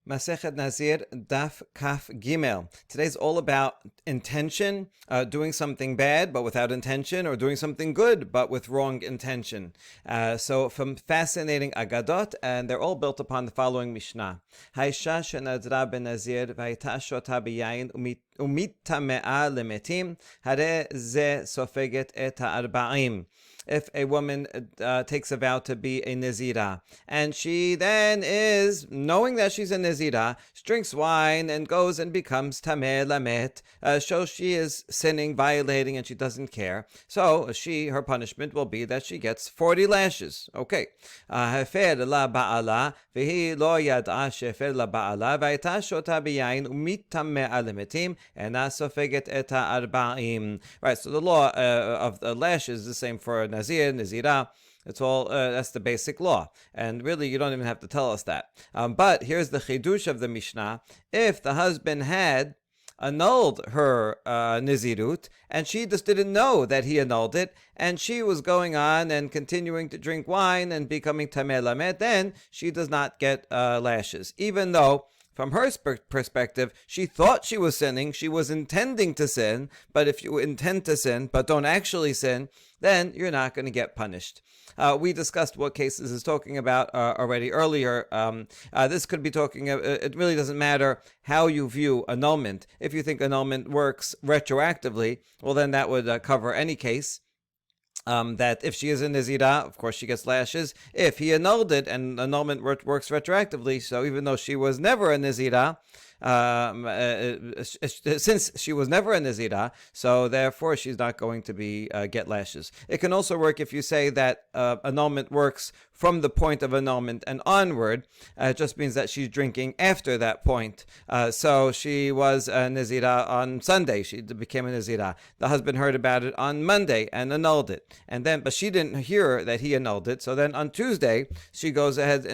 Masechet Nazir, Daf Kaf Gimel. Today's all about intention, doing something bad but without intention, or doing something good but with wrong intention. So from fascinating Agadot, and they're all built upon the following Mishnah. Haisha shenadra ben Nazir v'ayta shota b'yayin umitamea lemetim hare ze sofeget et ha'arba'im. If a woman takes a vow to be a Nazira, and she then is, knowing that she's a Nazira, she drinks wine and goes and becomes Tameh Lamet, so she is sinning, violating, and she doesn't care. So her punishment will be that she gets 40 lashes. Okay. Hefer la ba'ala, v'hi lo yad'a shefer la ba'ala, v'ayta shota b'yayin umitameh alemetim, ena sofeget et ha'arba'im. Right, so the law of the lashes is the same for Nazir, Nazira. It's all, that's the basic law. And really, you don't even have to tell us that. But here's the chidush of the Mishnah. If the husband had annulled her Nazirut, and she just didn't know that he annulled it, and she was going on and continuing to drink wine and becoming Tameh Lamet, then she does not get lashes. Even though, from her perspective, she thought she was sinning, she was intending to sin, but if you intend to sin but don't actually sin, then you're not going to get punished. We discussed what cases is talking about already earlier. This could be talking, it really doesn't matter how you view annulment. If you think annulment works retroactively, well then that would cover any case. That if she is a Nazira, of course she gets lashes. If he annulled it, and annulment works retroactively, so even though she was never a Nazira, since she was never a Nazira, so therefore she's not going to be get lashes. It can also work if you say that annulment works from the point of annulment and onward. It just means that she's drinking after that point. So she was a Nazira on Sunday. She became a Nazira. The husband heard about it on Monday and annulled it. But she didn't hear that he annulled it. So then on Tuesday she goes ahead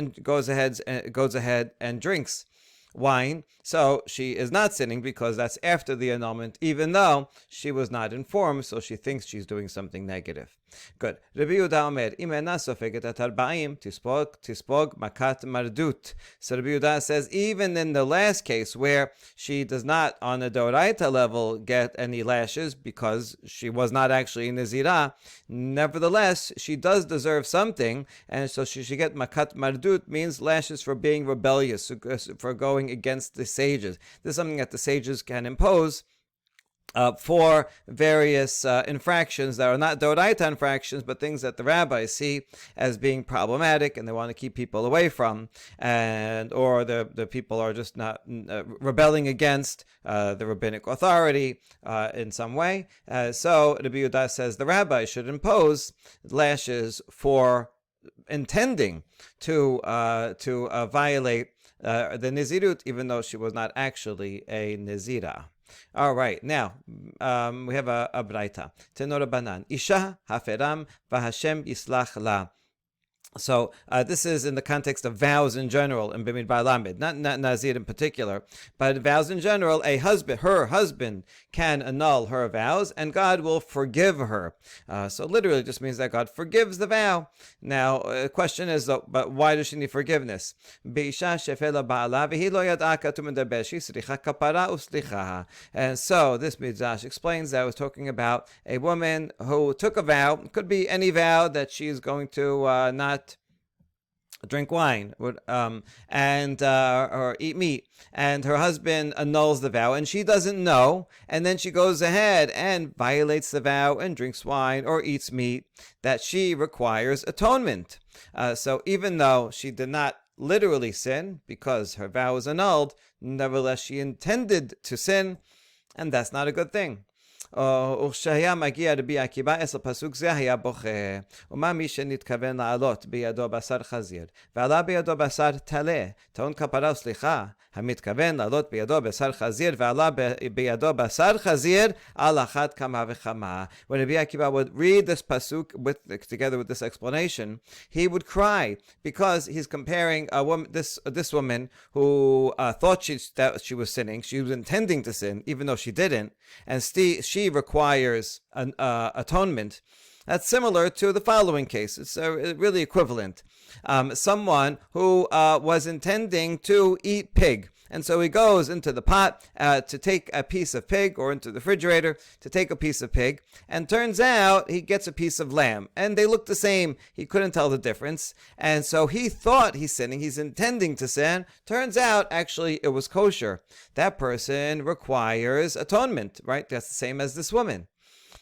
and drinks wine. So she is not sinning because that's after the annulment, even though she was not informed, so she thinks she's doing something negative. Good. Rabbi Yehuda Omer, Im ena sofeget et arba'im, tispog makat mardut. So Rabbi Yehuda says, even in the last case where she does not, on a Doraita level, get any lashes because she was not actually in Nazirah, nevertheless, she does deserve something, and so she should get makat mardut, means lashes for being rebellious, for going against the sages. This is something that the sages can impose for various infractions that are not Doraita infractions, but things that the rabbis see as being problematic and they want to keep people away from, or the people are just not rebelling against the rabbinic authority in some way. So Rabbi Yehuda says the rabbi should impose lashes for intending to violate the Nazirut, even though she was not actually a Nazira. All right, now we have a Braita. Tenora Banan. Isha haferam v'Hashem yislach la. So this is in the context of vows in general in Bimidbar Lamed, not Nazir in particular, but vows in general. Her husband can annul her vows, and God will forgive her. So literally just means that God forgives the vow. Now, the question is, though, but why does she need forgiveness? And so this Midrash explains that it was talking about a woman who took a vow. It could be any vow that she is going to not drink wine or eat meat, and her husband annuls the vow and she doesn't know, and then she goes ahead and violates the vow and drinks wine or eats meat, that she requires atonement. So even though she did not literally sin because her vow was annulled, nevertheless she intended to sin, and that's not a good thing. וכשהיה מגיע רבי עקיבא אצל פסוק זה היה בוכה. ומה מי שנתכוון לעלות בידו בשר חזיר ועלה בידו בשר טלה טעון כפרה וסליחה, המתכוון לעלות בידו בשר חזיר ועלה בידו בשר חזיר על אחת כמה וכמה. When Rabbi Akiva would read this pasuk together with this explanation, he would cry because he's comparing a woman, this woman who thought that she was sinning, she was intending to sin even though she didn't, and she requires atonement. That's similar to the following case. It's really equivalent. Someone who was intending to eat pig. And so he goes into the pot to take a piece of pig, or into the refrigerator to take a piece of pig. And turns out he gets a piece of lamb. And they look the same. He couldn't tell the difference. And so he thought he's sinning. He's intending to sin. Turns out, actually, it was kosher. That person requires atonement, right? That's the same as this woman.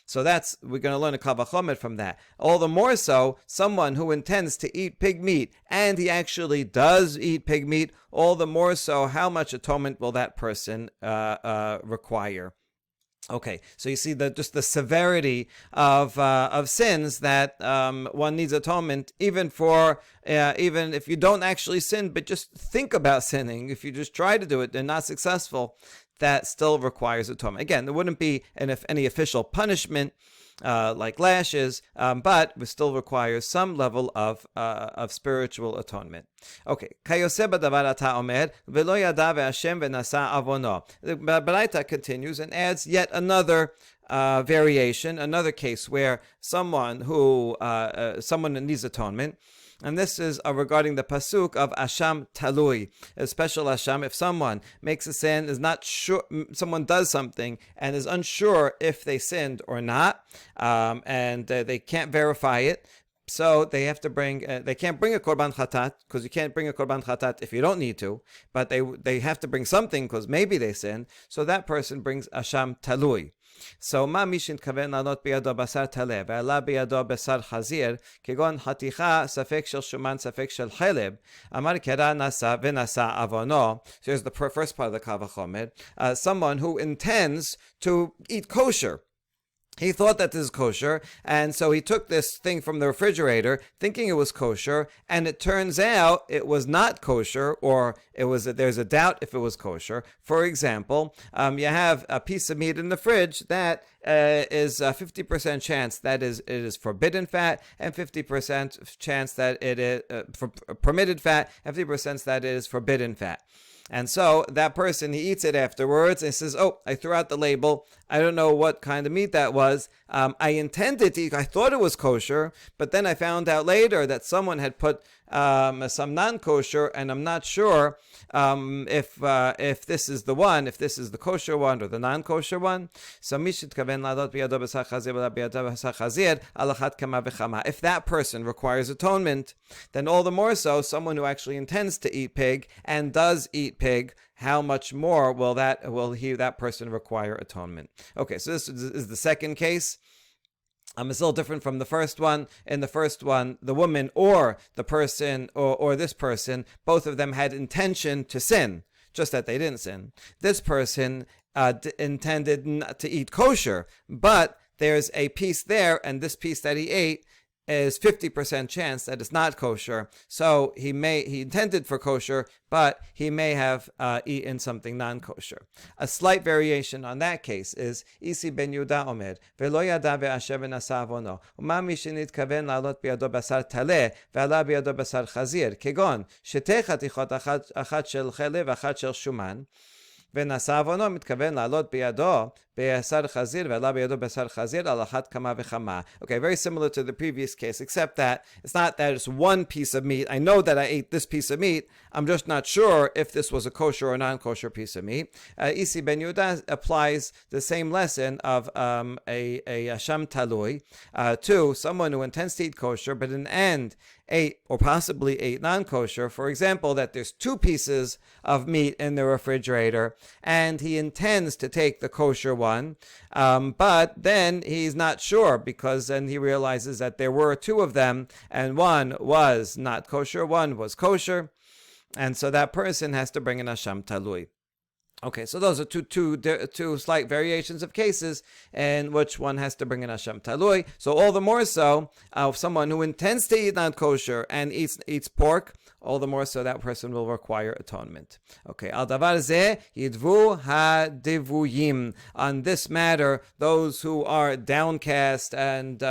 So we're going to learn a kal vachomer from that. All the more so, someone who intends to eat pig meat, and he actually does eat pig meat, all the more so, how much atonement will that person require? Okay, so you see just the severity of sins that one needs atonement, even if you don't actually sin, but just think about sinning. If you just try to do it and not successful, that still requires atonement. Again, there wouldn't be any official punishment like lashes, but it still requires some level of spiritual atonement. Okay. The Braita continues and adds yet another variation, another case where someone needs atonement. And this is regarding the pasuk of Asham Talui, a special Asham. If someone makes a sin, is not sure, someone does something and is unsure if they sinned or not, and they can't verify it, so they have to they can't bring a korban chatat, because you can't bring a korban chatat if you don't need to, but they have to bring something because maybe they sinned, so that person brings Asham Talui. So מה מי שהתכוון לענות בידו בשר טלה ועלה בידו בשר חזיר כגון חתיכה ספק של שומן ספק של חלב אמר קרא נשא ונשא עוונו. So here's the first part of the kal vachomer. Someone who intends to eat kosher. He thought that this is kosher, and so he took this thing from the refrigerator thinking it was kosher, and it turns out it was not kosher, or there's a doubt if it was kosher. For example, you have a piece of meat in the fridge that is a 50% chance that it is forbidden fat, and 50% chance that it is permitted fat, and 50% that it is forbidden fat. And so that person, he eats it afterwards and says, oh, I threw out the label. I don't know what kind of meat that was. I intended to eat, I thought it was kosher, but then I found out later that someone had put some non-kosher, and I'm not sure if this is the one, if this is the kosher one or the non-kosher one. So if that person requires atonement, then all the more so, someone who actually intends to eat pig and does eat pig, how much more will that person require atonement? Okay, so this is the second case. It's a little different from the first one. In the first one, the woman or the person or this person, both of them had intention to sin, just that they didn't sin. This person intended not to eat kosher, but there's a piece there, and this piece that he ate is 50% chance that it's not kosher. So he intended for kosher, but he may have eaten something non-kosher. A slight variation on that case is Isi ben Yehuda omer ve'lo yada ve'asher v'nasa avono u'ma mi shenitkaven la'alot biyado basar taleh ve'ala biyado basar chazir kegon shetei chatichot achat shel chelev achat shel shuman ונשא עוונו מתכוון לעלות בידו בשר חזיר ועלה בידו בשר חזיר על אחת כמה וכמה. Okay, very similar to the previous case, except that it's not that it's one piece of meat. I know that I ate this piece of meat. I'm just not sure if this was a kosher or non-kosher piece of meat. Isi ben Yehuda applies the same lesson of a Asham Talui to someone who intends to eat kosher, but in the end ate or possibly ate non-kosher. For example, that there's two pieces of meat in the refrigerator, and he intends to take the kosher one, but then he's not sure, because then he realizes that there were two of them, and one was not kosher, one was kosher, and so that person has to bring an Asham Talui. Okay, so those are two slight variations of cases in which one has to bring an Asham Talui. So all the more so, someone who intends to eat non-kosher and eats pork, all the more so that person will require atonement. Okay, al davar zeh yidvu ha-divuyim. On this matter, those who are downcast and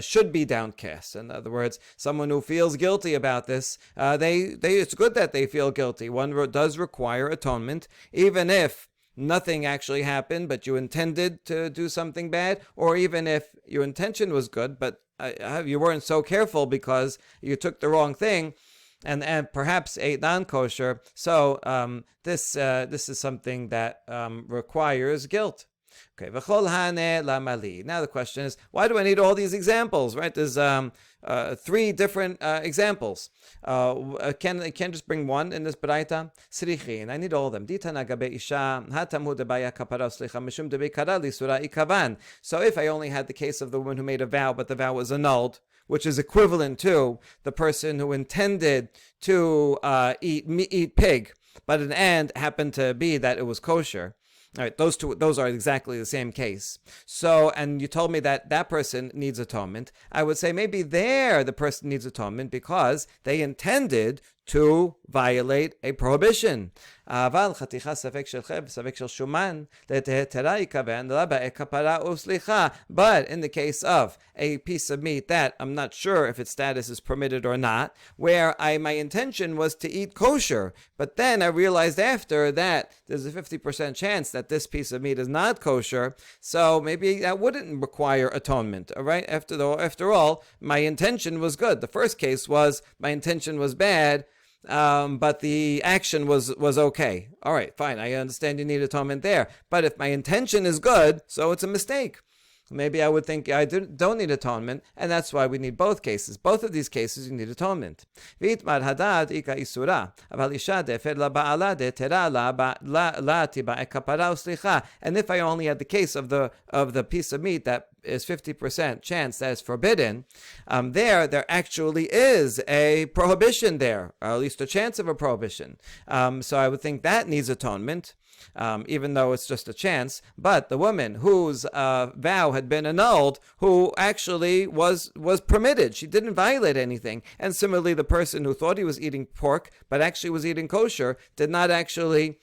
should be downcast. In other words, someone who feels guilty about this, it's good that they feel guilty. One does require atonement, even if nothing actually happened, but you intended to do something bad, or even if your intention was good, but you weren't so careful because you took the wrong thing, and perhaps ate non-kosher. So this is something that requires guilt. Okay, v'chol hane lamali. Now the question is, why do I need all these examples? Right? There's 3 different examples. Can just bring one in this Braita? Sirichin. I need all of them. Ditana gabe isha hatamu debaya kapara slicha mishum debe kara lisura ikavan. So if I only had the case of the woman who made a vow, but the vow was annulled, which is equivalent to the person who intended to eat pig, but in the end happened to be that it was kosher. All right, those are exactly the same case. So, and you told me that that person needs atonement. I would say maybe there the person needs atonement because they intended to violate a prohibition. But in the case of a piece of meat that I'm not sure if its status is permitted or not, where my intention was to eat kosher, but then I realized after that there's a 50% chance that this piece of meat is not kosher, so maybe that wouldn't require atonement. All right, after all, my intention was good. The first case was my intention was bad, but the action was okay. All right, fine. I understand you need atonement there. But if my intention is good, so it's a mistake. Maybe I would think I don't need atonement, and that's why we need both cases. Both of these cases, you need atonement. And if I only had the case of the piece of meat that is 50% chance that it's forbidden, there actually is a prohibition there, or at least a chance of a prohibition. So I would think that needs atonement. Even though it's just a chance, but the woman whose vow had been annulled, who actually was permitted, she didn't violate anything. And similarly, the person who thought he was eating pork, but actually was eating kosher, did not actually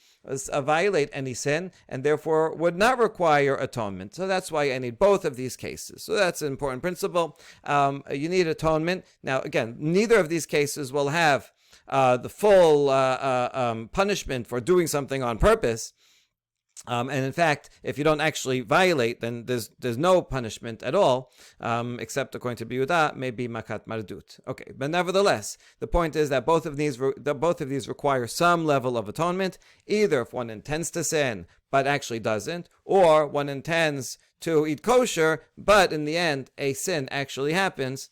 violate any sin, and therefore would not require atonement. So that's why I need both of these cases. So that's an important principle. You need atonement. Now, again, neither of these cases will have the full punishment for doing something on purpose. And in fact, if you don't actually violate, then there's no punishment at all, except according to Biyudah, maybe makat mardut. Okay, but nevertheless, the point is that both of these require some level of atonement, either if one intends to sin but actually doesn't, or one intends to eat kosher, but in the end a sin actually happens.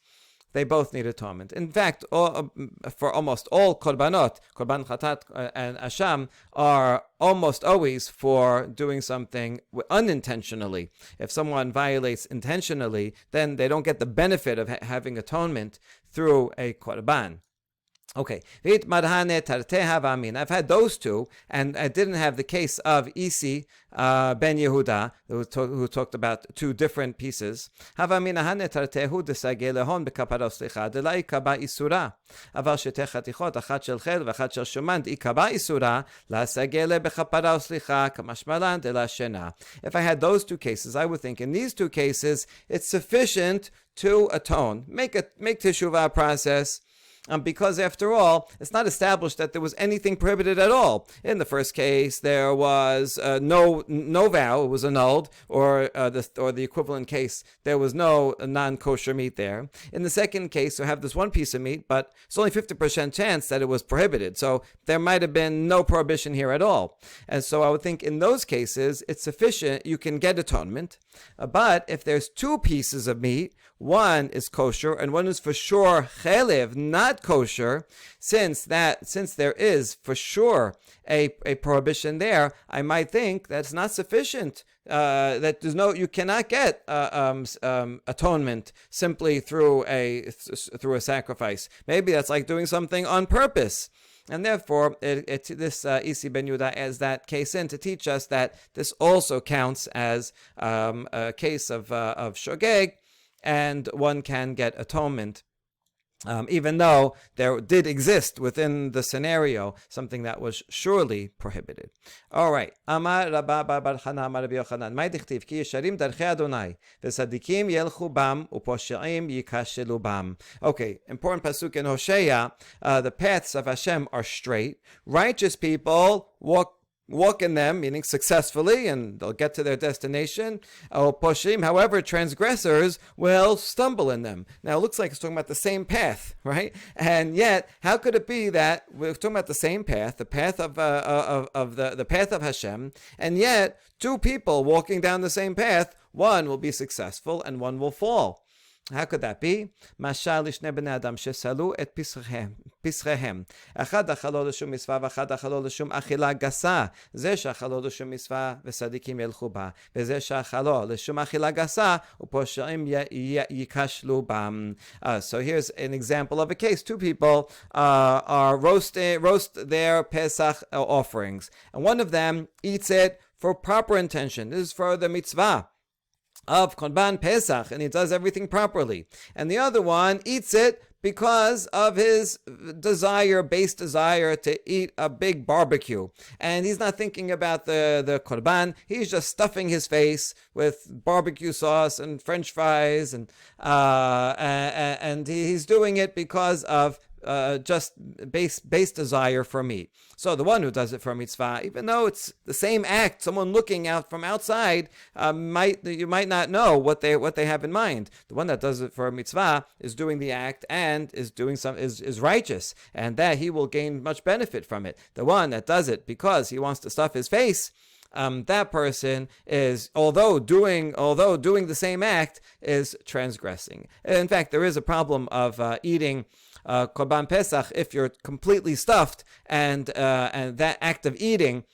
They both need atonement. In fact, for almost all korbanot, korban chatat and asham, are almost always for doing something unintentionally. If someone violates intentionally, then they don't get the benefit of having atonement through a korban. Okay, I've had those two, and I didn't have the case of Isi ben Yehuda, who talked about two different pieces. But in the if I had those two cases, I would think in these two cases, it's sufficient to atone. Make teshuvah process. Because after all, it's not established that there was anything prohibited at all. In the first case, there was no vow; it was annulled, or the equivalent case, there was no non-kosher meat there. In the second case, you have this one piece of meat, but it's only 50% chance that it was prohibited. So there might have been no prohibition here at all. And so I would think in those cases, it's sufficient. You can get atonement. But if there's two pieces of meat, one is kosher and one is for sure chelev, not kosher, since there is for sure a prohibition there, I might think that's not sufficient. That you cannot get atonement simply through a sacrifice. Maybe that's like doing something on purpose. And therefore, this Isi ben Yehuda as that case in to teach us that this also counts as a case of shogeg, and one can get atonement. Even though there did exist within the scenario something that was surely prohibited. All right. Amar Rabba bar Chana Amar Rabbi Yochanan. Mai dichtiv ki yesharim darchei Adonai v'sadikim yelchu bam uposheim yikashelu bam. Okay, important pasuk in Hosea. The paths of Hashem are straight. Righteous people walk walk in them, meaning successfully, and they'll get to their destination. Poshim, however, transgressors will stumble in them. Now, it looks like it's talking about the same path, right? And yet, how could it be that we're talking about the same path, the path of the path of Hashem, and yet two people walking down the same path, one will be successful and one will fall? How could that be? Mashal lishne bnei adam shesalu et pisrehem. Echad achalo l'shum misfa v'echad achalo l'shum achila gasa. Ze shachalo l'shum misfa v'sadikim yelchu ba. V'ze shachalo l'shum achila gasa u'poshaim yikashlu bam. So here's an example of a case. Two people are roast their Pesach offerings, and one of them eats it for proper intention. This is for the mitzvah of Korban Pesach, and he does everything properly. And the other one eats it because of his base desire to eat a big barbecue. And he's not thinking about the Korban. He's just stuffing his face with barbecue sauce and French fries, and he's doing it because of just base desire for meat. So the one who does it for mitzvah, even though it's the same act, someone looking out from outside you might not know what they have in mind. The one that does it for a mitzvah is doing the act and is doing is righteous, and that he will gain much benefit from it. The one that does it because he wants to stuff his face, that person is, although doing the same act, is transgressing. In fact, there is a problem of eating Korban Pesach if you're completely stuffed, and that act of eating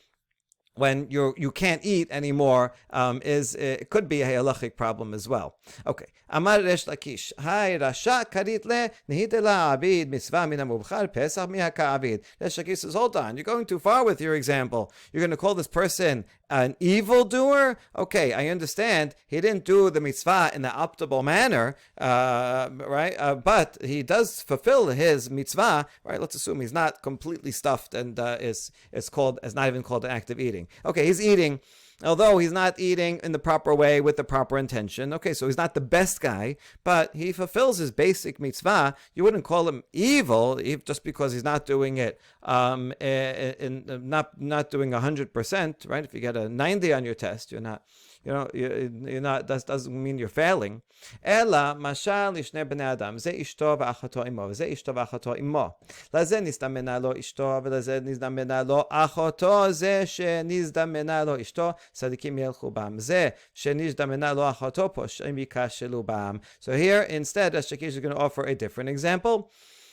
when you can't eat anymore it could be a halachic problem as well. Okay. Amar Resh Lakish, Hai Rasha Karit le Nehidela Abid Mitzvah Mina Mubchar Pesach Mihaka Abid. Resh Lakish says, hold on, you're going too far with your example. You're going to call this person an evildoer? Okay, I understand he didn't do the mitzvah in the optimal manner, right? But he does fulfill his mitzvah, right? Let's assume he's not completely stuffed and is not even called an act of eating. Okay, he's eating, although he's not eating in the proper way with the proper intention. Okay, so he's not the best guy, but he fulfills his basic mitzvah. You wouldn't call him evil just because he's not doing it, not doing 100%, right? If you get a 90 on your test, you're not. That doesn't mean you're failing. Ela mashal lishne bnei adam ze ishto v'achato imo ze ishto v'achato imo laze nizdamena lo ishto v'laze nizdamena lo achato ze shenizdamena lo ishto sadikim yelchu bam ze shenizdamena lo achato poshem yikashelu bam. So here instead, Shakish is going to offer a different example.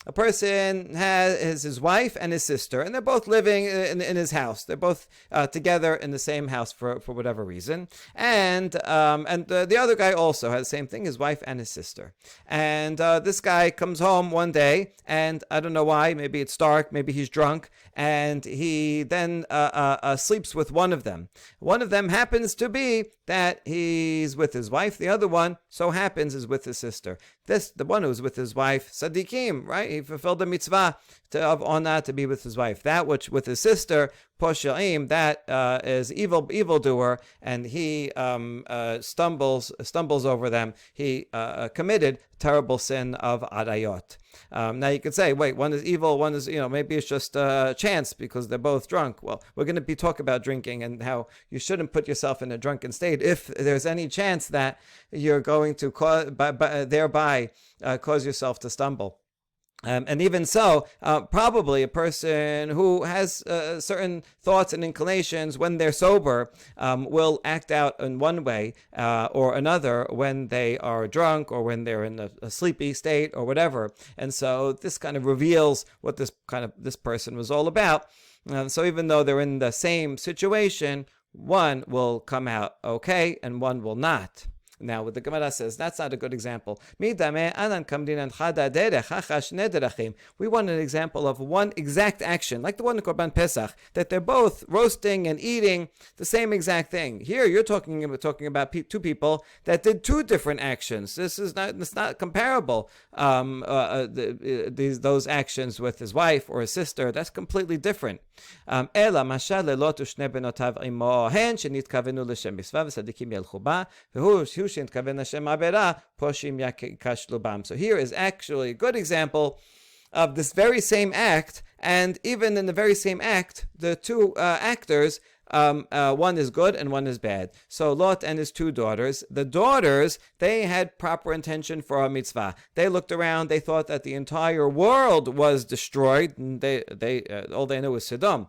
A person has his wife and his sister, and they're both living in his house. They're both together in the same house for whatever reason. And the other guy also has the same thing, his wife and his sister. And this guy comes home one day, and I don't know why, maybe it's dark, maybe he's drunk, and he then sleeps with one of them. One of them happens to be that he's with his wife. The other one so happens is with his sister. The one who's with his wife, Sadikim, right? He fulfilled the mitzvah of Ona to be with his wife. That which with his sister, Poshaim, that is evildoer, and he stumbles over them. He committed terrible sin of Arayot. Now you could say, wait, one is evil, one is, maybe it's just a chance because they're both drunk. Well, we're going to be talking about drinking and how you shouldn't put yourself in a drunken state if there's any chance that you're going to thereby cause yourself to stumble. And even so, probably a person who has certain thoughts and inclinations when they're sober will act out in one way or another when they are drunk or when they're in a sleepy state or whatever. And so this kind of reveals what this person was all about. So even though they're in the same situation, one will come out okay and one will not. Now, what the Gemara says, that's not a good example. We want an example of one exact action, like the one in Korban Pesach, that they're both roasting and eating the same exact thing. Here, you're talking about two people that did two different actions. It's not comparable. Those actions with his wife or his sister, that's completely different. So here is actually a good example of this very same act, and even in the very same act, the two actors, one is good and one is bad. So Lot and his two daughters. The daughters, they had proper intention for a mitzvah. They looked around. They thought that the entire world was destroyed. And all they knew was Sodom.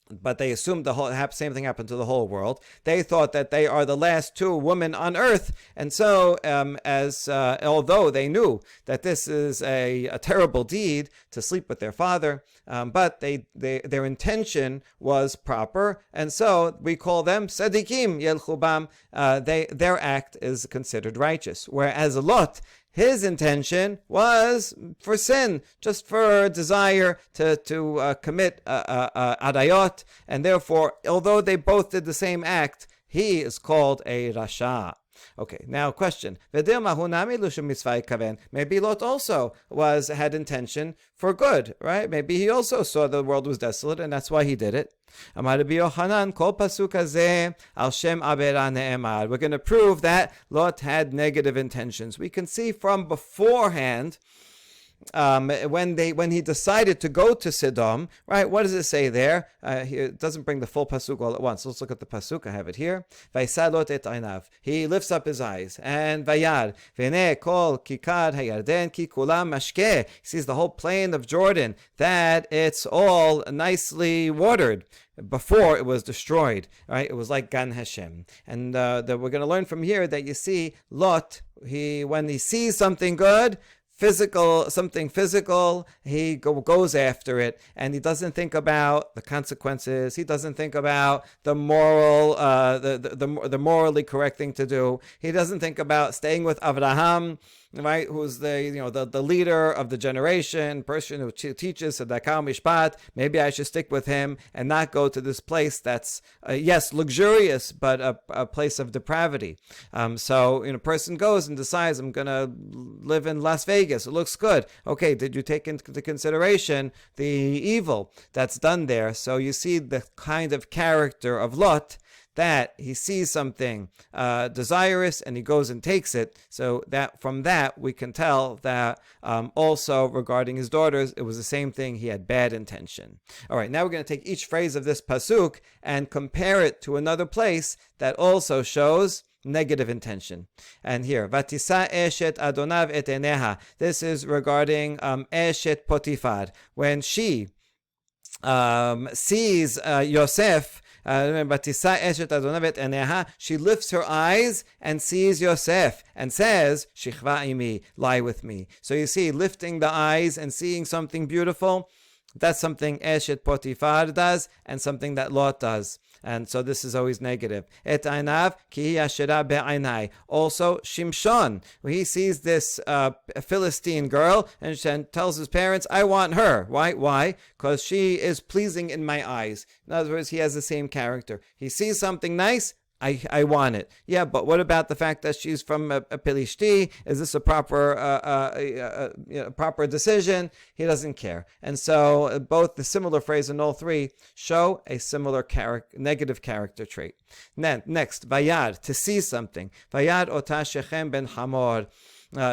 But they assumed the same thing happened to the whole world. They thought that they are the last two women on earth, and so although they knew that this is a terrible deed to sleep with their father, but their intention was proper, and so we call them tzadikim yelchubam. Their act is considered righteous, whereas Lot, his intention was for sin, just for desire to commit adayot, and therefore, although they both did the same act, he is called a rasha. Okay, now question. Maybe Lot also had intention for good, right? Maybe he also saw the world was desolate, and that's why he did it. We're going to prove that Lot had negative intentions. We can see from beforehand, when he decided to go to Sodom, right? What does it say there? It doesn't bring the full pasuk all at once. Let's look at the pasuk. I have it here. Vaysalot et einav. He lifts up his eyes, and vayad v'nei kol kikad hayarden ki kulam mashke. He sees the whole plain of Jordan, that it's all nicely watered. Before it was destroyed, right? It was like Gan Hashem. And we're going to learn from here that you see Lot, when he sees something good, something physical, he goes after it, and he doesn't think about the consequences. He doesn't think about the moral, the morally correct thing to do. He doesn't think about staying with Avraham, right? Who's the leader of the generation, person who teaches Sadakah Mishpat. Maybe I should stick with him and not go to this place that's yes, luxurious, but a place of depravity. So a person goes and decides, I'm gonna live in Las Vegas. It looks good. Okay, did you take into consideration the evil that's done there? So you see the kind of character of Lot, that he sees something desirous and he goes and takes it. So that from that we can tell that also regarding his daughters, it was the same thing. He had bad intention. All right, now we're going to take each phrase of this pasuk and compare it to another place that also shows negative intention. And here, Vatisa eshet adonav et eneha. This is regarding eshet Potifar. When she sees Yosef, she lifts her eyes and sees Yosef and says, Shichva imi, lie with me. So you see, lifting the eyes and seeing something beautiful, that's something Eshet Potifar does and something that Lot does. And so this is always negative. Et ainav ki yashira be'ainai. Also, Shimshon, he sees this Philistine girl and tells his parents, I want her. Why? Because she is pleasing in my eyes. In other words, he has the same character. He sees something nice, I want it. Yeah, but what about the fact that she's from a Pilishti? Is this a proper decision? He doesn't care. And so both the similar phrase in all three show a similar negative character trait. Then, next, Vayad, to see something. Vayad ota Shechem ben Hamor.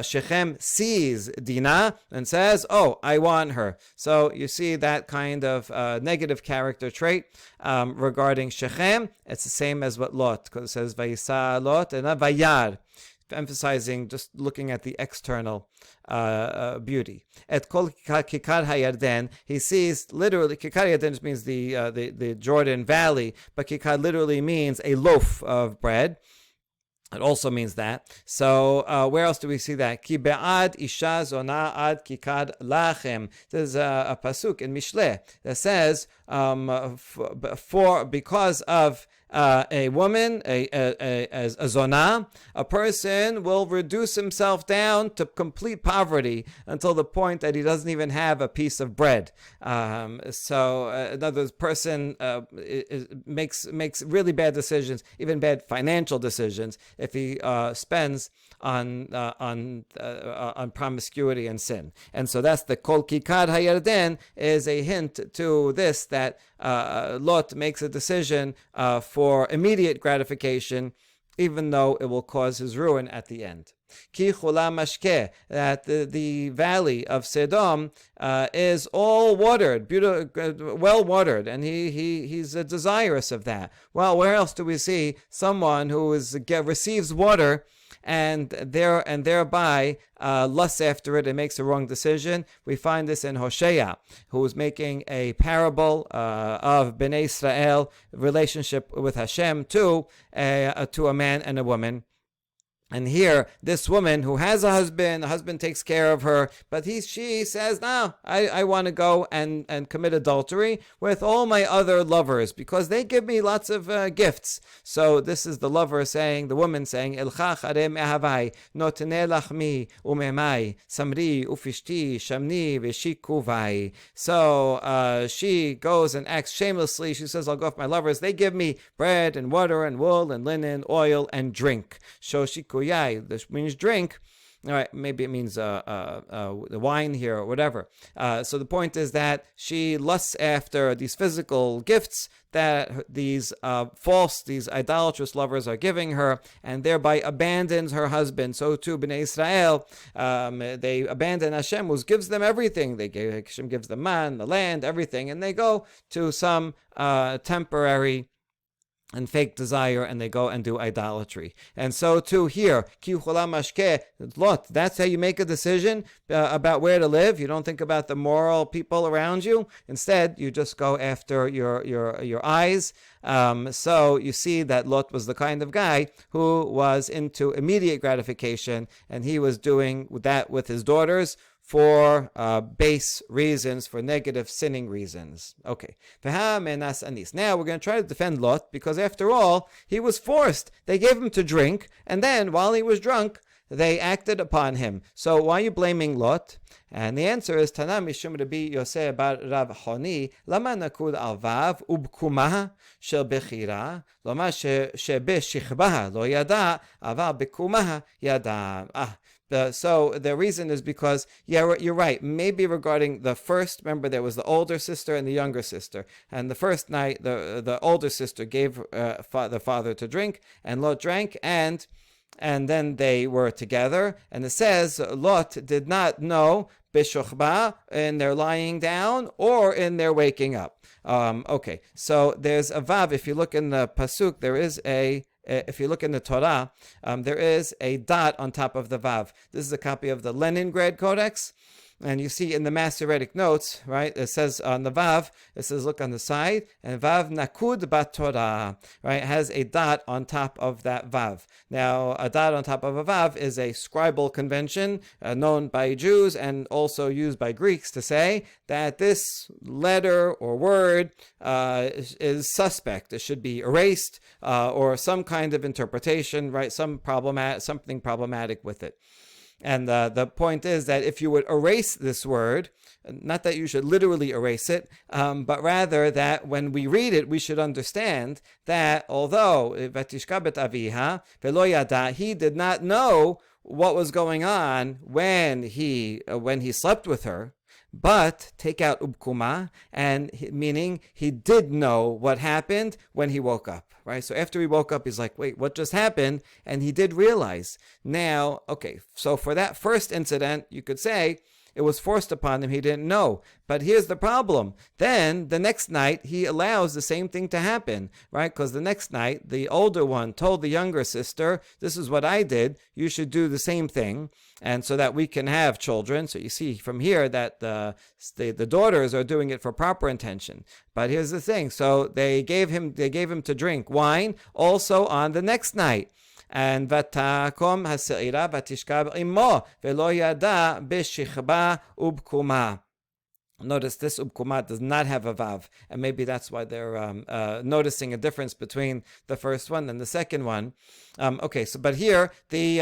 Shechem sees Dinah and says, oh, I want her. So you see that kind of negative character trait regarding Shechem. It's the same as what Lot, because it says Vayisa Lot and Vayar, emphasizing just looking at the external beauty. Et kol kikar hayarden, he sees literally, kikar hayarden just means the Jordan Valley, but kikar literally means a loaf of bread. It also means that. So where else do we see that? Ki be'ad isha zona ad kikad lachem. There's a pasuk in Mishle that says, because of a woman, a zona, a person will reduce himself down to complete poverty until the point that he doesn't even have a piece of bread. So in other words, person makes really bad decisions, even bad financial decisions, if he spends on promiscuity and sin. And so that's the kol kikad hayarden, is a hint to this, that Lot makes a decision for immediate gratification, even though it will cause his ruin at the end. Ki chula mashke, that the valley of Sodom is all watered, beautiful, well watered, and he's desirous of that. Well, where else do we see someone who receives water and thereby lusts after it and makes a wrong decision? We find this in Hosea, who is making a parable of Bnei Israel relationship with Hashem to a man and a woman. And here, this woman who has a husband, the husband takes care of her, but she says, no, I want to go and commit adultery with all my other lovers because they give me lots of gifts. So this is the lover saying, the woman saying, Ilchach arem ehavai, notene lachmi umemai, samri ufishti, shamni veshikuvai. So she goes and acts shamelessly. She says, I'll go with my lovers. They give me bread and water and wool and linen, oil and drink. Shoshiku. This means drink. All right, maybe it means the wine here or whatever. So the point is that she lusts after these physical gifts that these idolatrous lovers are giving her, and thereby abandons her husband. So too, Bnei Israel, they abandon Hashem, who gives them everything. Hashem gives them man, the land, everything, and they go to some temporary and fake desire, and they go and do idolatry. And so too here, ki chula mashke, Lot, that's how you make a decision about where to live. You don't think about the moral people around you. Instead, you just go after your eyes. So you see that Lot was the kind of guy who was into immediate gratification, and he was doing that with his daughters for base reasons, for negative sinning reasons. Okay. Now we're going to try to defend Lot, because after all, he was forced. They gave him to drink, and then while he was drunk, they acted upon him. So why are you blaming Lot? And the answer is, Tana mishum Rabbi Yosef bar Rav Honi, lama nakud al vav ubkumaha shel bechira, lama shebe shichbaha lo yada, aval bekumaha yada. So the reason is because, you're right. Maybe regarding the first, remember there was the older sister and the younger sister. And the first night, the older sister gave the father to drink, and Lot drank, and then they were together. And it says Lot did not know bishochba in their lying down or in their waking up. Okay, so there's a vav. If you look in the pasuk, there is if you look in the Torah, there is a dot on top of the vav. This is a copy of the Leningrad Codex. And you see in the Masoretic notes, right, it says on the vav, it says, look on the side, and vav nakud bat Torah, right, it has a dot on top of that vav. Now, a dot on top of a vav is a scribal convention known by Jews and also used by Greeks to say that this letter or word is suspect. It should be erased or some kind of interpretation, right, something problematic with it. And the point is that if you would erase this word, not that you should literally erase it, but rather that when we read it, we should understand that although Vatishka bet aviha velo yada, he did not know what was going on when he slept with her. But take out ubkuma, and meaning he did know what happened when he woke up, right? So after he woke up, he's like, wait, what just happened? And he did realize. Now, okay, so for that first incident, you could say it was forced upon him. He didn't know. But here's the problem. Then the next night, he allows the same thing to happen, right? Because the next night, the older one told the younger sister, this is what I did. You should do the same thing. And so that we can have children. So you see from here that the daughters are doing it for proper intention. But here's the thing. So they gave him to drink wine also on the next night. And vatakom haseira vatishkab imo velo yada b'shichba ubkuma. Notice this ubkuma does not have a vav, and maybe that's why they're noticing a difference between the first one and the second one. Okay, so but here they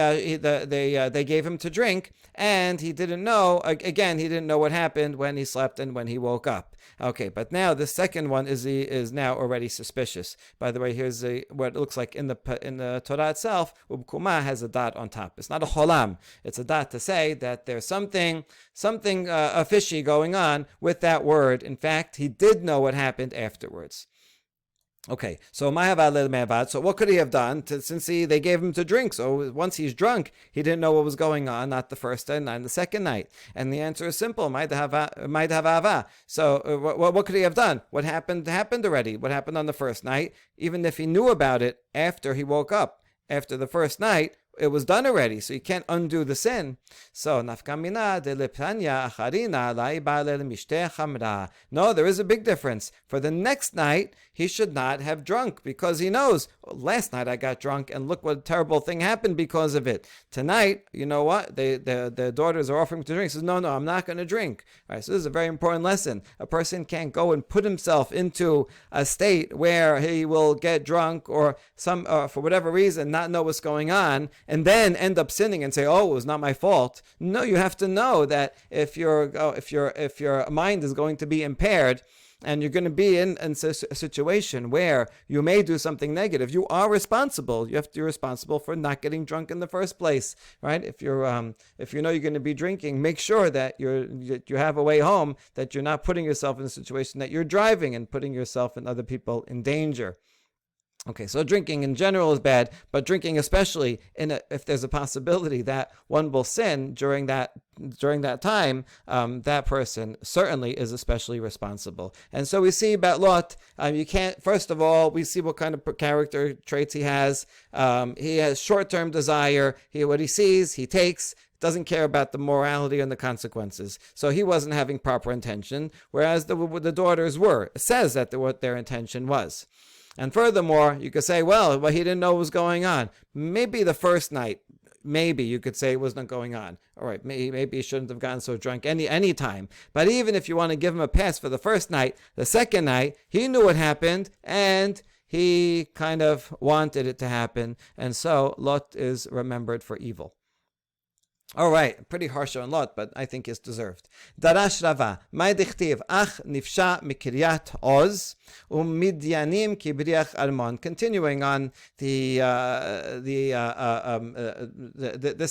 gave him to drink, and he didn't know. Again, he didn't know what happened when he slept and when he woke up. Okay, but now the second one is now already suspicious. By the way, here's what it looks like in the Torah itself. Ubkuma has a dot on top. It's not a cholam. It's a dot to say that there's something fishy going on with that word. In fact, he did know what happened afterwards. Okay, so what could he have done since they gave him to drink? So once he's drunk, he didn't know what was going on, not the first night, not the second night. And the answer is simple: might have ava. So what could he have done? What happened already. What happened on the first night? Even if he knew about it after he woke up, after the first night, it was done already, so you can't undo the sin. So nafkamina de lepanya acharina lai. No, there is a big difference. For the next night, he should not have drunk because he knows, last night I got drunk and look what a terrible thing happened because of it. Tonight, you know what? The daughters are offering to drink. He says, no, I'm not going to drink. All right, so this is a very important lesson. A person can't go and put himself into a state where he will get drunk or for whatever reason not know what's going on, and then end up sinning and say, "Oh, it was not my fault." No, you have to know that if your mind is going to be impaired, and you're going to be in a situation where you may do something negative, you are responsible. You have to be responsible for not getting drunk in the first place, right? If you know you're going to be drinking, make sure that you have a way home, that you're not putting yourself in a situation that you're driving and putting yourself and other people in danger. Okay, so drinking in general is bad, but drinking especially if there's a possibility that one will sin during that time, that person certainly is especially responsible. And so we see about Lot, you can't, first of all, we see what kind of character traits he has. He has short-term desire. What he sees, he takes, doesn't care about the morality and the consequences. So he wasn't having proper intention, whereas the daughters were. It says that what their intention was. And furthermore, you could say, well, he didn't know what was going on. Maybe the first night, maybe you could say it wasn't going on. All right, maybe he shouldn't have gotten so drunk any time. But even if you want to give him a pass for the first night, the second night, he knew what happened, and he kind of wanted it to happen. And so Lot is remembered for evil. All right, pretty harsh on Lot, but I think it's deserved. Darash Rava, Mai dichtiv, ach nifsha mikiryat Oz, midyanim kibriach Amman. Continuing on this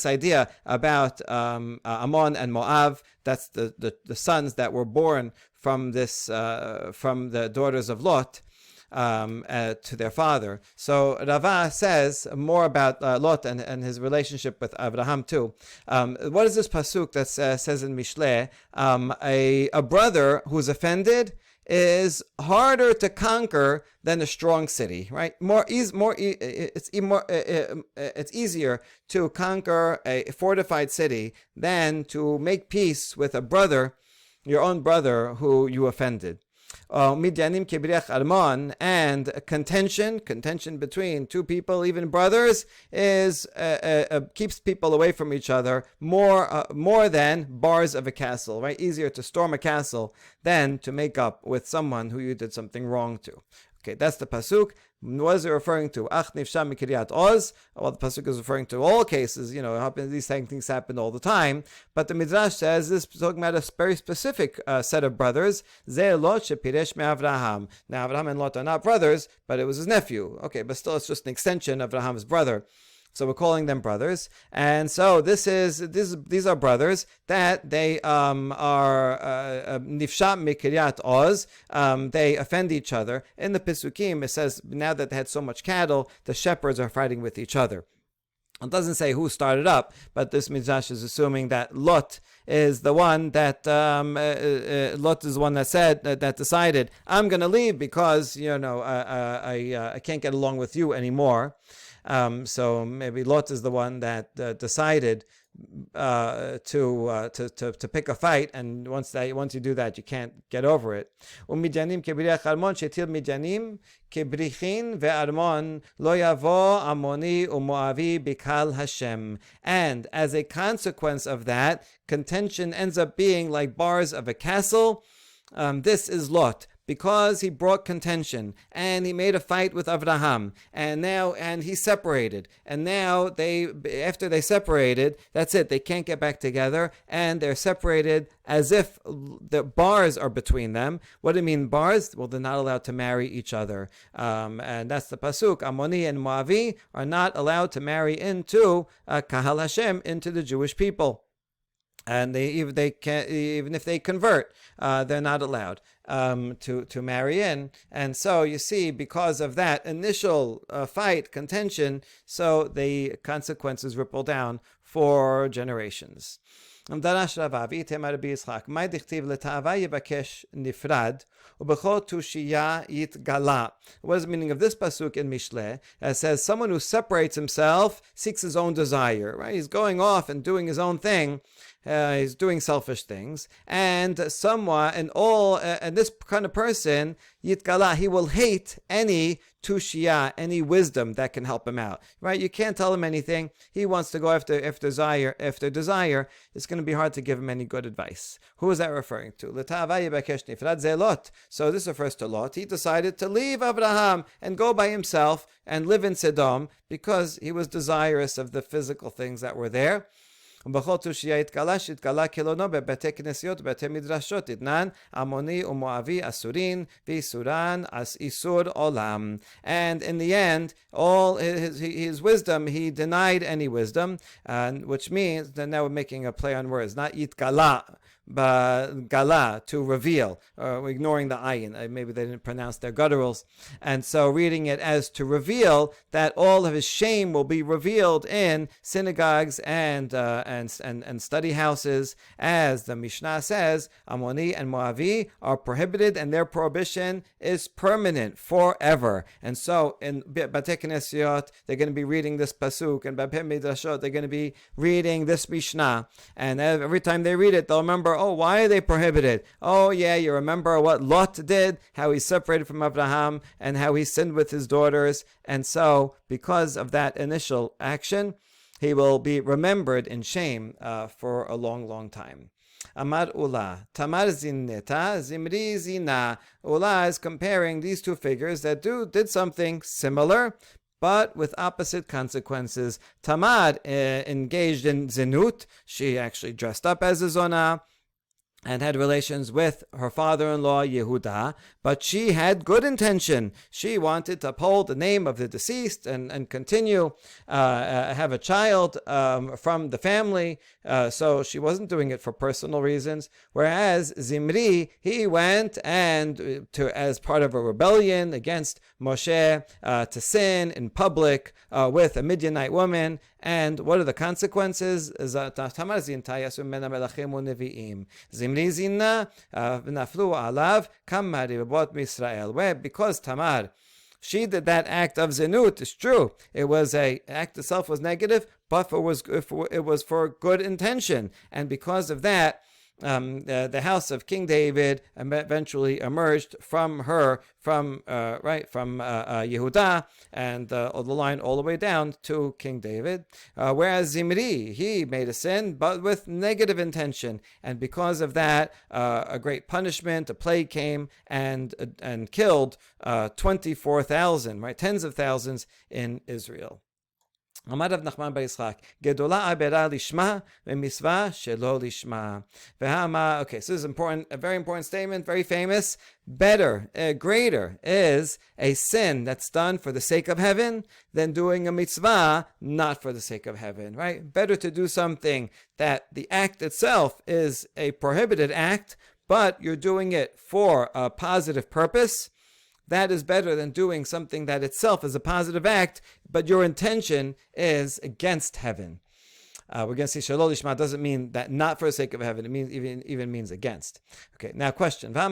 idea about Ammon and Moab. That's the sons that were born from the daughters of Lot. To their father. So Rava says more about Lot and his relationship with Abraham too. What is this pasuk that says in Mishle? A brother who's offended is harder to conquer than a strong city, right? It's easier to conquer a fortified city than to make peace with a brother, your own brother, who you offended. Midyanim kibriach Amman, and contention between two people, even brothers, is keeps people away from each other more than bars of a castle, right? Easier to storm a castle than to make up with someone who you did something wrong to. Okay, that's the pasuk. What is it referring to? Ach nifsha mikiryat Oz. Well, the pasuk is referring to all cases. You know, these things happen all the time. But the Midrash says this is talking about a very specific set of brothers. Ze Lot shepiresh me Avraham. Now, Avraham and Lot are not brothers, but it was his nephew. Okay, but still, it's just an extension of Abraham's brother. So we're calling them brothers, and so these are brothers that they are nifsha mikiryat Oz. They offend each other. In the Pesukim, it says now that they had so much cattle, the shepherds are fighting with each other. It doesn't say who started up, but this Midrash is assuming that Lot is the one that said that decided, I'm going to leave because I can't get along with you anymore. So maybe Lot is the one that decided to pick a fight, and once you do that, you can't get over it. Umidyanim kibriach Amon shetil midyanim kibrichin ve'Amon lo yavo Amoni uMoavi bikal Hashem. And as a consequence of that, contention ends up being like bars of a castle. This is Lot, because he brought contention and he made a fight with Avraham, and he separated, and now after they separated, that's it, they can't get back together, and they're separated as if the bars are between them. What do you mean bars? Well, they're not allowed to marry each other, and that's the pasuk. Ammoni and Moavi are not allowed to marry into Kahal Hashem, into the Jewish people. and even if they convert, they're not allowed to marry in. And so you see, because of that initial fight, contention, so the consequences ripple down for generations. What is the meaning of this pasuk in Mishle? It says someone who separates himself seeks his own desire, right? He's going off and doing his own thing. He's doing selfish things, and this kind of person, yitgala, he will hate any tushia, any wisdom that can help him out. Right? You can't tell him anything. He wants to go after desire. It's going to be hard to give him any good advice. Who is that referring to? So this refers to Lot. He decided to leave Abraham and go by himself and live in Sodom because he was desirous of the physical things that were there. And in the end, all his wisdom, he denied any wisdom, which means that now we're making a play on words, not yitkala, but gala, to reveal, ignoring the ayin. Maybe they didn't pronounce their gutturals. And so reading it as to reveal that all of his shame will be revealed in synagogues and study houses. As the Mishnah says, Ammoni and Moavi are prohibited, and their prohibition is permanent, forever. And so in Batei Knesiot, they're going to be reading this pasuk, and Batei Midrashot, they're going to be reading this Mishnah. And every time they read it, they'll remember, oh, why are they prohibited? Oh, yeah, you remember what Lot did, how he separated from Abraham, and how he sinned with his daughters. And so, because of that initial action, he will be remembered in shame for a long, long time. Amar Ula, Tamar Zinneta, Zimri Zina. Ula is comparing these two figures that did something similar, but with opposite consequences. Tamar engaged in zinut. She actually dressed up as a zonah and had relations with her father-in-law Yehuda, but she had good intention. She wanted to uphold the name of the deceased and continue have a child from the family, so she wasn't doing it for personal reasons. Whereas Zimri, he went and as part of a rebellion against Moshe to sin in public with a Midianite woman. And what are the consequences? Because Tamar, she did that act of zinut. It's true. It was a act itself was negative, but it was for good intention. And because of that, the house of King David eventually emerged from her, from Yehuda, and the line all the way down to King David. Whereas Zimri, he made a sin, but with negative intention, and because of that, a great punishment, a plague came and killed 24,000, right, tens of thousands in Israel. Okay, so this is important, a very important statement, very famous. Greater is a sin that's done for the sake of heaven than doing a mitzvah not for the sake of heaven, right? Better to do something that the act itself is a prohibited act, but you're doing it for a positive purpose. That is better than doing something that itself is a positive act, but your intention is against heaven. We're going to see Shalol Lishma doesn't mean that not for the sake of heaven. It means even means against. Okay, now question. Wait a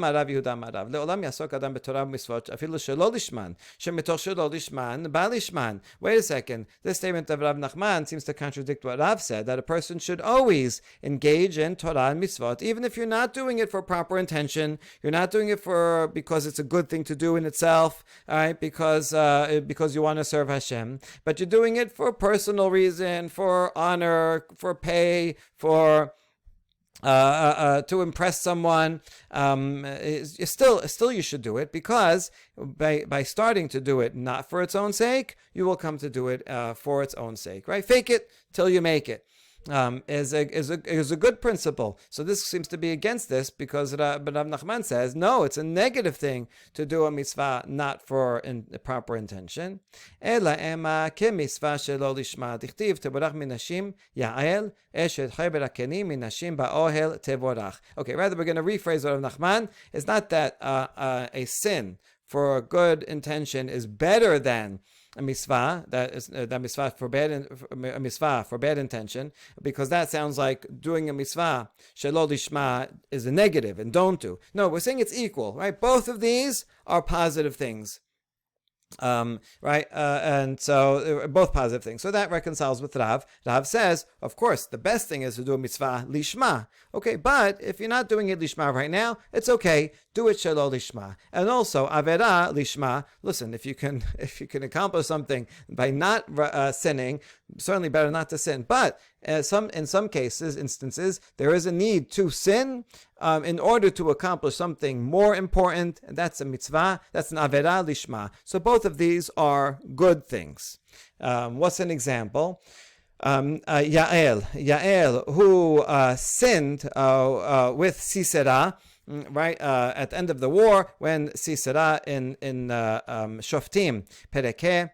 second. This statement of Rav Nachman seems to contradict what Rav said, that a person should always engage in Torah and Misfort, even if you're not doing it for proper intention. You're not doing it because it's a good thing to do in itself, all right? Because you want to serve Hashem, but you're doing it for personal reason, for honor, for pay, for to impress someone. Still you should do it, because by starting to do it not for its own sake, you will come to do it for its own sake, right? Fake it till you make it. is a good principle. So this seems to be against this because Rav Nachman says no, it's a negative thing to do a mitzvah not for proper intention. Ela ema ke mitzvah shelo lishma dichtiv tevorach minashim ya'el eshet chayber hakenim minashim ba'ohel tevorach. Okay, rather we're going to rephrase Rav Nachman. It's not that a sin for a good intention is better than a misfa, that is that misfa for bad, a misfa for bad intention, because that sounds like doing a misfa shelo lishma is a negative and don't do. No, we're saying it's equal, right? Both of these are positive things. Right, and so both positive things. So that reconciles with Rav. Rav says, of course, the best thing is to do a mitzvah lishma. Okay, but if you're not doing it lishma right now, it's okay. Do it shelo lishma. And also avera lishma. Listen, if you can accomplish something by not sinning, certainly better not to sin. But in some instances, there is a need to sin in order to accomplish something more important. And that's a mitzvah. That's an avera lishma. So both of these are good things. What's an example? Yael, who sinned with Sisera, right, at the end of the war, when Sisera in Shoftim Pereke,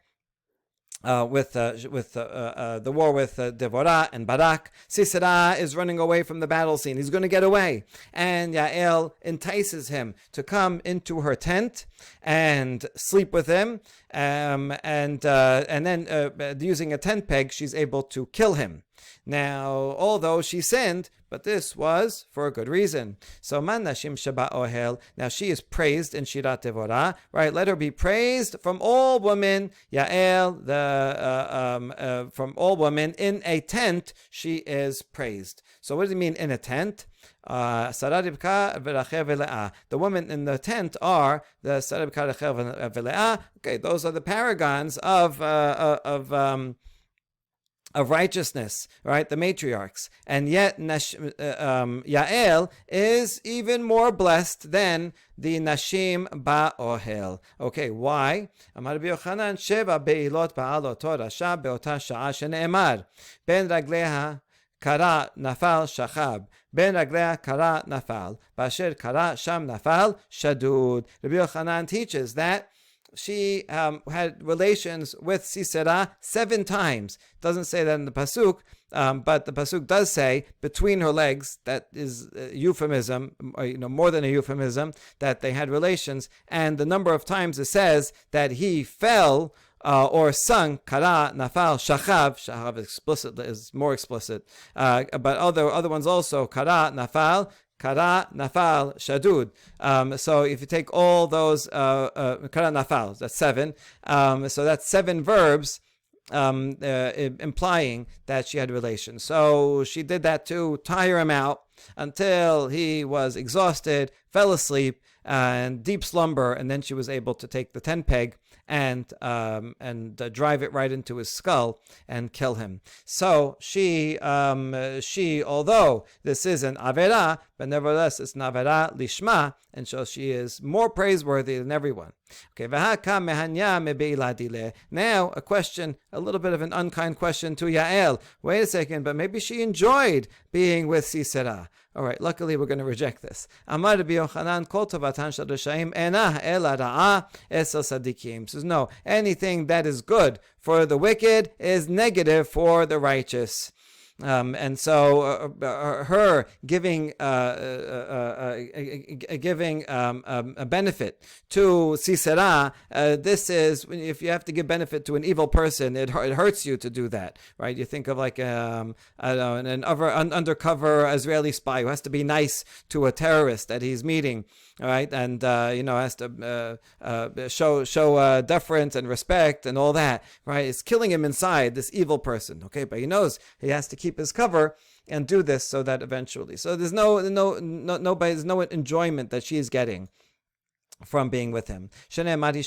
with the war with Devorah and Barak, Sisera is running away from the battle scene. He's going to get away, and Yael entices him to come into her tent and sleep with him, and then using a tent peg, she's able to kill him. Now, although she sinned, but this was for a good reason. So, man nashim shaba ohel. Now she is praised in Shirat Devorah, right? Let her be praised from all women. Yael, from all women in a tent, she is praised. So, what does it mean in a tent? Sarah Rivka v'Rachel v'Leah. The women in the tent are the Sarah Rivka, Rachel v'Leah. Okay, those are the paragons of righteousness, right? The matriarchs. And yet Yael is even more blessed than the Nashim Ba'ohel. Okay, why? Amar Rabbi Yochanan Sheva Be'ilot Ba'alot Rasha Be'ota Sha'a Shene'emar Ben Ragleha Kara Nafal Shachab Ben Ragleha Kara Nafal Basher Kara Sham Nafal Shadud. Rabbi Yochanan teaches that she had relations with Sisera 7 times. Doesn't say that in the pasuk, but the pasuk does say between her legs. That is a euphemism, more than a euphemism, that they had relations. And the number of times it says that he fell or sung kara nafal shachav. Shachav is more explicit, but other ones also kara nafal. Kara, nafal, shadud. So if you take all those, kara, nafal, that's 7. So that's 7 verbs implying that she had relations. So she did that to tire him out until he was exhausted, fell asleep, and deep slumber, and then she was able to take the tent peg and drive it right into his skull and kill him. So she, although this is an avera, but nevertheless it's an avera lishma, and so she is more praiseworthy than everyone. Okay, now a question, a little bit of an unkind question to Yael. Wait a second, but maybe she enjoyed being with Sisera. All right, luckily we're going to reject this. Amar Rabbi Yochanan kol tovatan shel rashaim ena ela ra'a esel sadikim. Says no, anything that is good for the wicked is negative for the righteous. And so her giving a benefit to Sisera, this is, if you have to give benefit to an evil person, it hurts you to do that, right? You think of like an undercover Israeli spy who has to be nice to a terrorist that he's meeting, right? And has to show deference and respect and all that, right? It's killing him inside, this evil person, okay? But he knows he has to keep his cover and do this so that eventually. So there's no enjoyment that she is getting from being with him. Another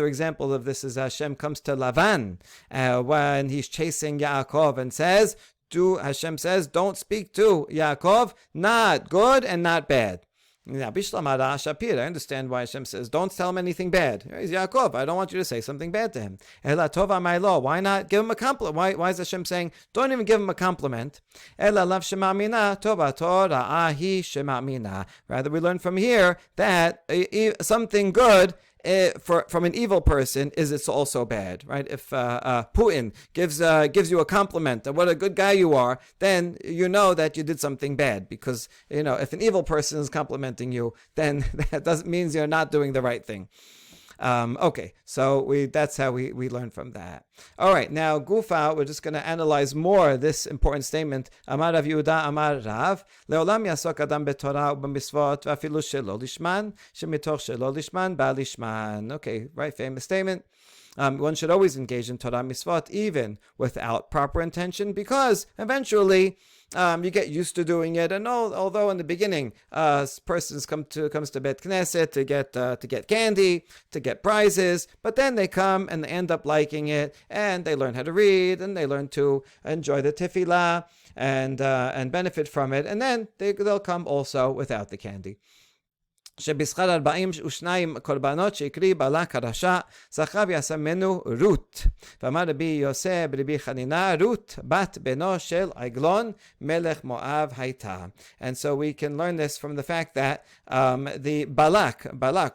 example of this is Hashem comes to Lavan when he's chasing Yaakov and says, Hashem says, don't speak to Yaakov, not good and not bad. Now, Bishlam Ara Shapir, I understand why Hashem says, don't tell him anything bad. He's Yaakov. I don't want you to say something bad to him. Ela Tova Ma'ilo. Why not give him a compliment? Why is Hashem saying, don't even give him a compliment? Ela Lav Shema'amina Tova Torah Ahi Shema'amina. Rather, we learn from here that something good from an evil person it's also bad, right? If Putin gives you a compliment of what a good guy you are, then you know that you did something bad, because if an evil person is complimenting you, then that doesn't mean you're not doing the right thing. Okay, so that's how we learn from that. All right, now Gufa, we're just going to analyze more this important statement. Amar Rav Yehuda Amar Rav, Leolam yasok adam betorah u'b'misvot v'afilu shelo lishman, shemitoch shelo lishman ba lishman. Okay, right, famous statement. One should always engage in Torah Misfort even without proper intention, because eventually you get used to doing it. And although in the beginning, persons comes to Bet Knesset to get candy, to get prizes, but then they come and they end up liking it, and they learn how to read, and they learn to enjoy the tefillah and benefit from it, and then they'll come also without the candy. שבשכר 42 קורבנות שהקריב בלק הרשע, זכה ויעשה ממנו רות. ואמר רבי יוסף ברבי חנינה, רות בת בנו של עגלון מלך מואב הייתה. And so we can learn this from the fact that the Balak,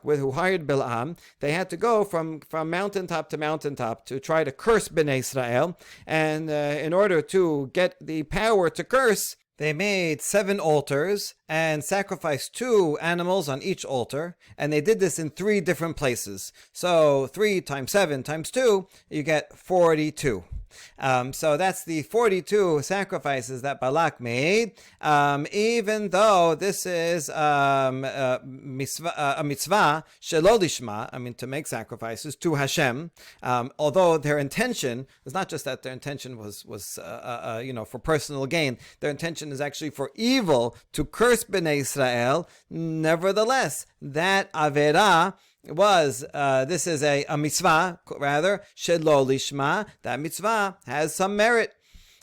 who hired Bilam, they had to go from mountaintop to mountaintop to try to curse Bnei Israel. And in order to get the power to curse, they made 7 altars and sacrificed 2 animals on each altar, and they did this in 3 different places. So 3 times 7 times 2, you get 42. So that's the 42 sacrifices that Balak made, even though this is a mitzvah shelo lishma, to make sacrifices to Hashem, although their intention was not just that their intention was for personal gain. Their intention is actually for evil, to curse Bnei Israel. Nevertheless, that Averah was, this is a mitzvah, rather, shelo lishma. That mitzvah has some merit.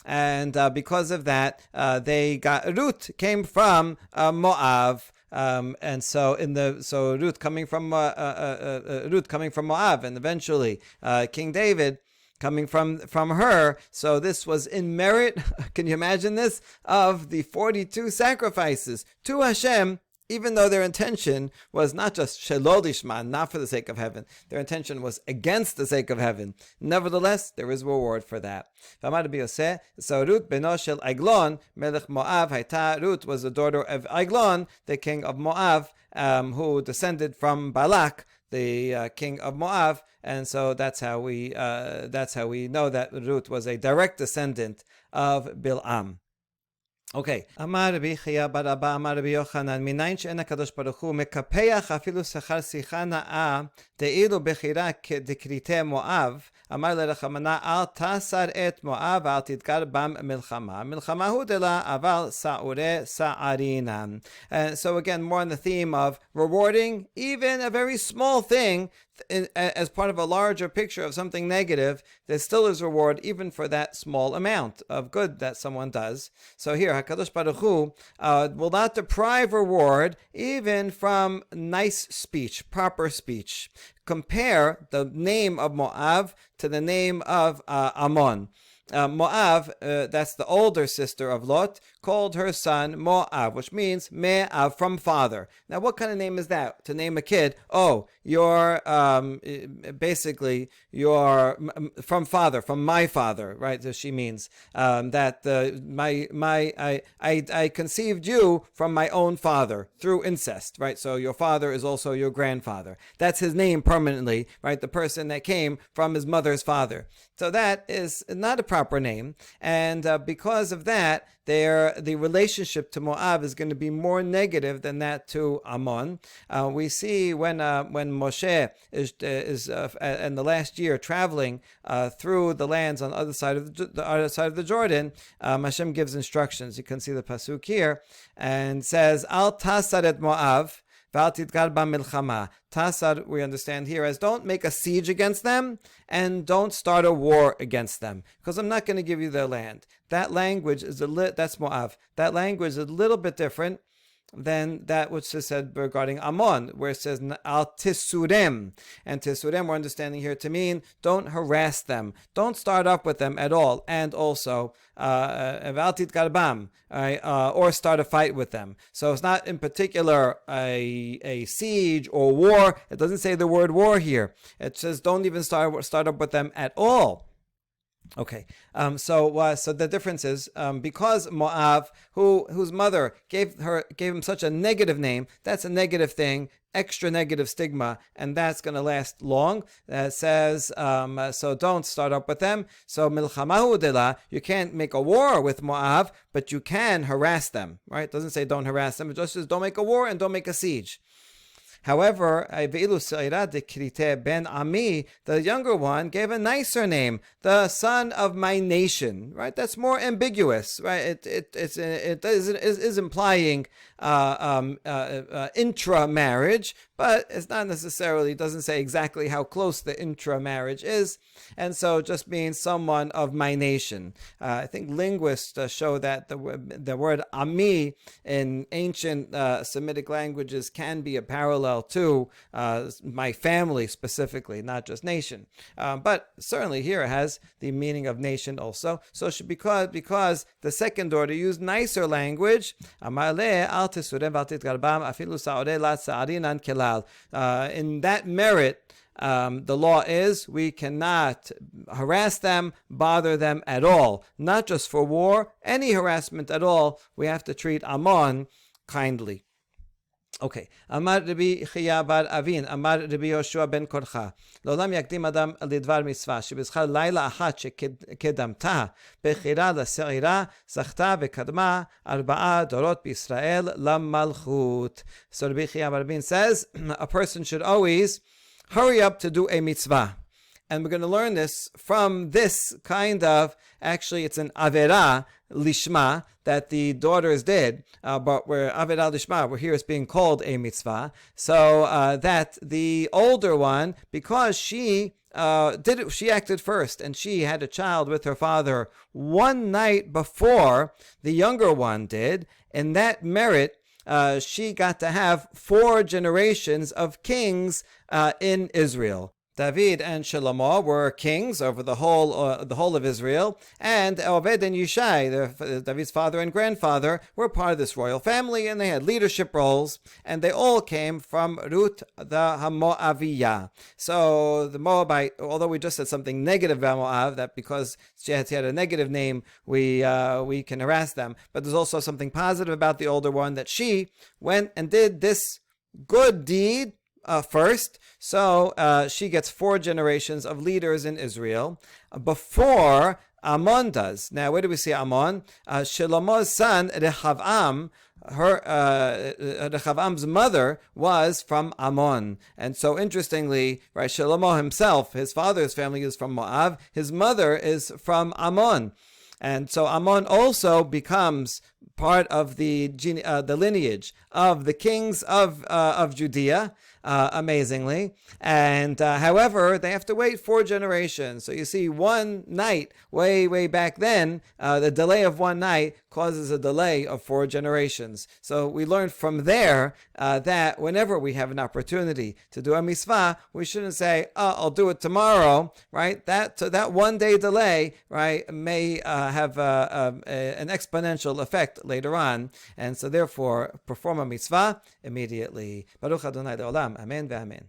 And because of that, they got, Ruth came from Moab. And so Ruth coming from Moab, and eventually King David coming from her. So this was in merit, can you imagine this, of the 42 sacrifices to Hashem, even though their intention was not just shelo lishma, not for the sake of heaven. Their intention was against the sake of heaven. Nevertheless, there is reward for that. So Ruth beno shel Eglon melech Moab hayta. Ruth was the daughter of Eglon, the king of Moab, who descended from Balak, the king of Moab. And so that's how we know that Ruth was a direct descendant of Bilam. Okay. Amar Rabbi Chia bar Abba Amar Rabbi Yochanan, minayin she'en HaKadosh Baruch Hu mekapeach afilu sechar sicha na'a de'ilu bechira dekrite Moab. Amar lerachamana al tasar et Moab al tidgar bam milchama. Milchama hu dela aval sa'ure sa'arina. And so again, more on the theme of rewarding even a very small thing as part of a larger picture of something negative. There still is reward even for that small amount of good that someone does. So here, HaKadosh Baruch Hu will not deprive reward even from nice speech, proper speech. Compare the name of Moab to the name of Ammon. Moab, that's the older sister of Lot, called her son Moab, which means Me'av, from father. Now, what kind of name is that? To name a kid, you're basically you're from father, from my father, right? So she means that I conceived you from my own father through incest, right? So your father is also your grandfather. That's his name permanently, right? The person that came from his mother's father. So that is not a proper name, and because of that, the relationship to Moab is going to be more negative than that to Ammon. We see when Moshe is in the last year traveling through the lands on the other side of the Jordan, Hashem gives instructions. You can see the pasuk here, and says, "Al tasar et Moab." Tasar, we understand here as don't make a siege against them and don't start a war against them, because I'm not going to give you their land. That language is that's Moab. That language is a little bit different. than that which is said regarding Amon, where it says al tisurem. And tisurem we're understanding here to mean don't harass them, don't start up with them at all, and also valtit garbam, or start a fight with them. So it's not in particular a siege or war. It doesn't say the word war here. It says don't even start up with them at all. Okay, so the difference is because Moab, whose mother gave him such a negative name, that's a negative thing, extra negative stigma, and that's going to last long. It says so don't start up with them. So milchamahu dela, you can't make a war with Moab, but you can harass them. Right? It doesn't say don't harass them. It just says don't make a war and don't make a siege. However, ben Ami, the younger one, gave a nicer name, the son of my nation. Right? That's more ambiguous. Right? It is implying intra-marriage, but it's not necessarily, doesn't say exactly how close the intra-marriage is, and so it just means someone of my nation. I think linguists show that the word Ami in ancient Semitic languages can be a parallel to my family specifically, not just nation. But certainly here it has the meaning of nation also. So because the second daughter used nicer language, in that merit, the law is we cannot harass them, bother them at all. Not just for war, any harassment at all, we have to treat Amon kindly. Okay. Amar Rabbi Chiya bar Avin, Amar Rabbi Yoshua ben Korcha, לעולם יקדים אדם לדבר מצווה, שבזכר לילה אחת שקדמתה בחירה לשעירה, זכתה וקדמה 4 דורות בישראל למלכות. So Rabbi Chiya bar Avin says, a person should always hurry up to do a mitzvah. And we're going to learn this from this kind of, actually it's an avera lishma that the daughters did, but where avera lishma, where here it's being called a mitzvah. So that the older one, because she acted first, and she had a child with her father one night before the younger one did, and that merit, she got to have 4 generations of kings in Israel. David and Shlomo were kings over the whole of Israel, and Oved and Yishai, David's father and grandfather, were part of this royal family, and they had leadership roles, and they all came from Ruth the Moabiyah. So the Moabite, although we just said something negative about Moab, that because she had a negative name, we can harass them, but there's also something positive about the older one, that she went and did this good deed first. So she gets 4 generations of leaders in Israel before Amon does. Now, where do we see Amon? Shlomo's son, Rehavam, Rehavam's mother was from Ammon. And so interestingly, right, Shlomo himself, his father's family is from Moab, his mother is from Ammon. And so Ammon also becomes part of the lineage of the kings of Judea, amazingly. And however, they have to wait 4 generations. So you see, one night, way back then, the delay of one night causes a delay of 4 generations. So we learned from there that whenever we have an opportunity to do a misfa, we shouldn't say, "Oh, I'll do it tomorrow." Right? That 1 day delay, right, may have an exponential effect later on, and so therefore perform a mitzvah immediately. Baruch Adonai Le'olam. Amen ve'amen.